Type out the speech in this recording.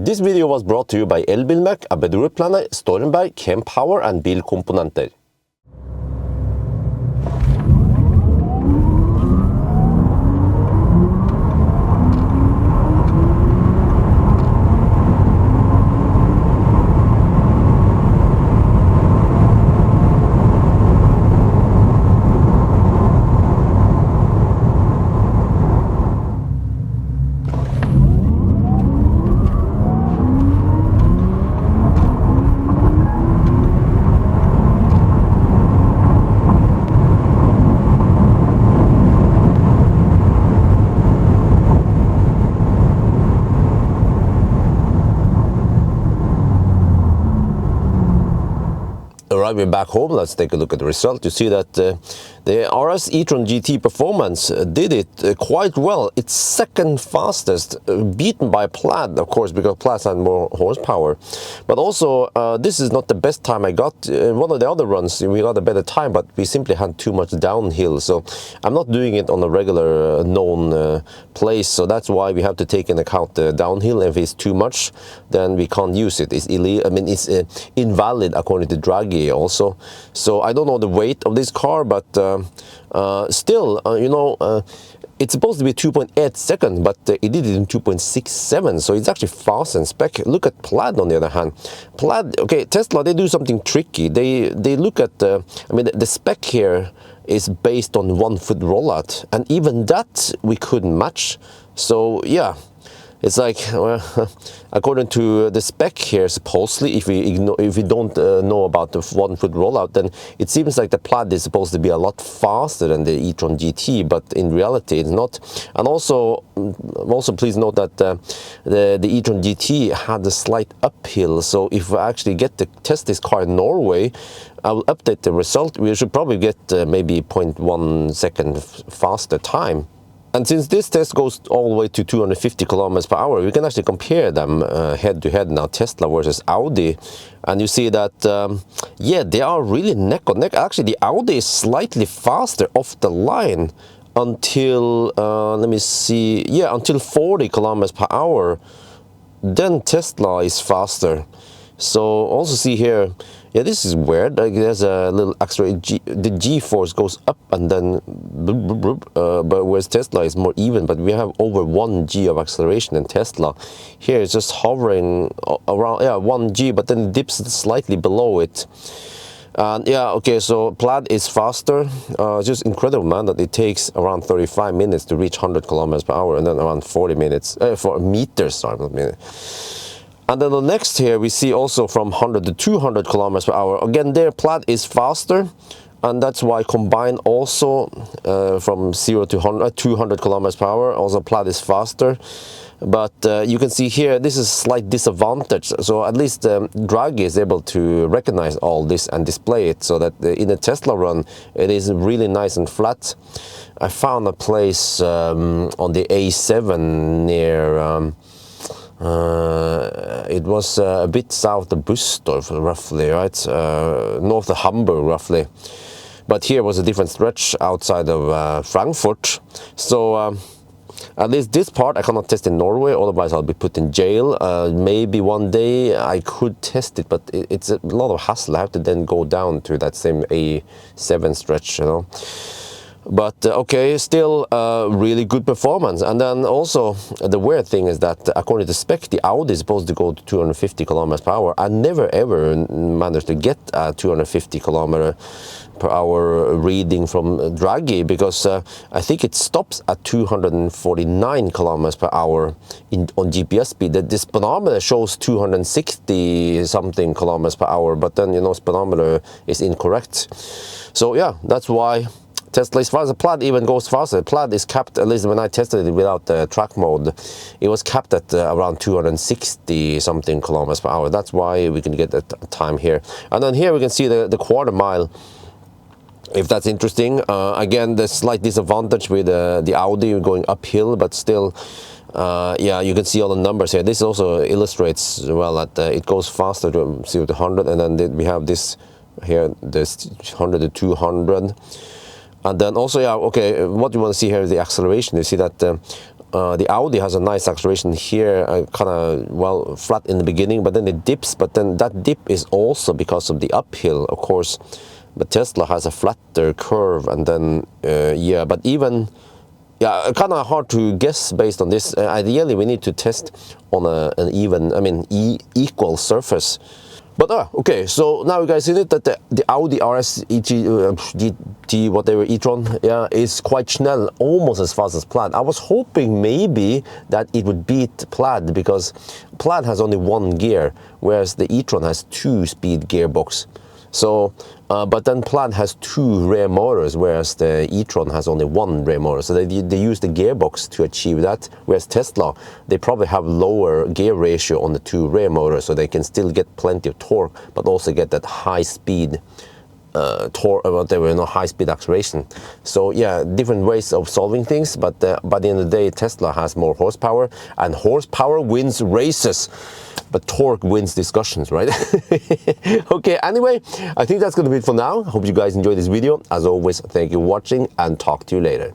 This video was brought to you by Elbilmek, ABRP, Stormberg, Kempower and Bilkomponenter. Alright, we're back home. Let's take a look at the result. You see that the RS e-tron GT Performance did it quite well. It's second fastest, beaten by Plaid, of course, because Plaid had more horsepower. But also, this is not the best time I got. One of the other runs, we got a better time, but we simply had too much downhill. So I'm not doing it on a regular known place. So that's why we have to take into account the downhill. If it's too much, then we can't use it. It's illegal. I mean, it's invalid according to Draghi also. So I don't know the weight of this car, but still, you know, it's supposed to be 2.8 seconds, but it did it in 2.67, so it's actually fast and spec. Look at Plaid on the other hand. Plaid, okay, Tesla, they do something tricky. They look at the, I mean, the spec here is based on 1 foot rollout, and even that we couldn't match. So yeah, it's like, well, according to the spec here, supposedly, if we don't know about the 1 foot rollout, then it seems like the Plaid is supposed to be a lot faster than the e-tron GT, but in reality it's not. And also please note that the e-tron GT had a slight uphill. So if we actually get to test this car in Norway, I will update the result. We should probably get maybe 0.1 second faster time. And since this test goes all the way to 250 kilometers per hour, we can actually compare them head to head now, Tesla versus Audi. And you see that, yeah, they are really neck and neck. Actually, the Audi is slightly faster off the line until, let me see, yeah, until 40 kilometers per hour. Then Tesla is faster. So also see here, yeah, this is weird. Like there's a little extra the G-force goes up and then but whereas Tesla is more even, but we have over 1 G of acceleration in Tesla. Here it's just hovering around, yeah, 1 G, but then it dips slightly below it. And yeah, okay, so Plaid is faster. Just incredible, man, that it takes around 35 minutes to reach 100 kilometers per hour, and then around 40 minutes, for meters, sorry, not minutes. And then the next here we see also from 100 to 200 kilometers per hour. Again, there Plaid is faster, and that's why combined also from 0 to 200 kilometers per hour, also Plaid is faster. But you can see here, this is a slight disadvantage. So at least Draghi is able to recognize all this and display it, so that in a Tesla run, it is really nice and flat. I found a place on the A7 near, it was a bit south of Bustorf, roughly, right? North of Hamburg, roughly. But here was a different stretch outside of Frankfurt. So at least this part I cannot test in Norway, otherwise I'll be put in jail. Maybe one day I could test it, but it's a lot of hassle. I have to then go down to that same A7 stretch, you know. But okay, still really good performance. And then also the weird thing is that according to spec, the Audi is supposed to go to 250 kilometers per hour. I never ever managed to get a 250 kilometer per hour reading from Draghi, because I think it stops at 249 kilometers per hour on GPS speed. The speedometer shows 260 something kilometers per hour, but then, you know, speedometer is incorrect. So yeah, that's why Tesla is faster. Plaid even goes faster. Plaid is capped, at least when I tested it without the track mode, it was capped at around 260 something kilometers per hour. That's why we can get that time here. And then here we can see the quarter mile, if that's interesting. Again, the slight disadvantage with the Audi going uphill, but still, yeah, you can see all the numbers here. This also illustrates well that it goes faster to 0 to 100, and then we have this here, this 100 to 200. And then also, yeah, okay, what you want to see here is the acceleration. You see that the Audi has a nice acceleration here, kind of, well, flat in the beginning, but then it dips. But then that dip is also because of the uphill, of course. But Tesla has a flatter curve, and then, yeah, but even, yeah, kind of hard to guess based on this. Ideally, we need to test on an even, I mean, equal surface. But okay, so now you guys see it that the Audi RS GT whatever e-tron, yeah, is quite schnell, almost as fast as Plaid. I was hoping maybe that it would beat Plaid, because Plaid has only one gear, whereas the e-tron has 2-speed gearbox. So, but then Plaid has 2 rear motors, whereas the e-tron has only 1 rear motor. So they use the gearbox to achieve that. Whereas Tesla, they probably have lower gear ratio on the 2 rear motors, so they can still get plenty of torque, but also get that high speed torque, whatever, you know, high speed acceleration. So yeah, different ways of solving things, but by the end of the day, Tesla has more horsepower, and horsepower wins races. But torque wins discussions, right? Okay, anyway, I think that's going to be it for now. Hope you guys enjoyed this video. As always, thank you for watching, and talk to you later.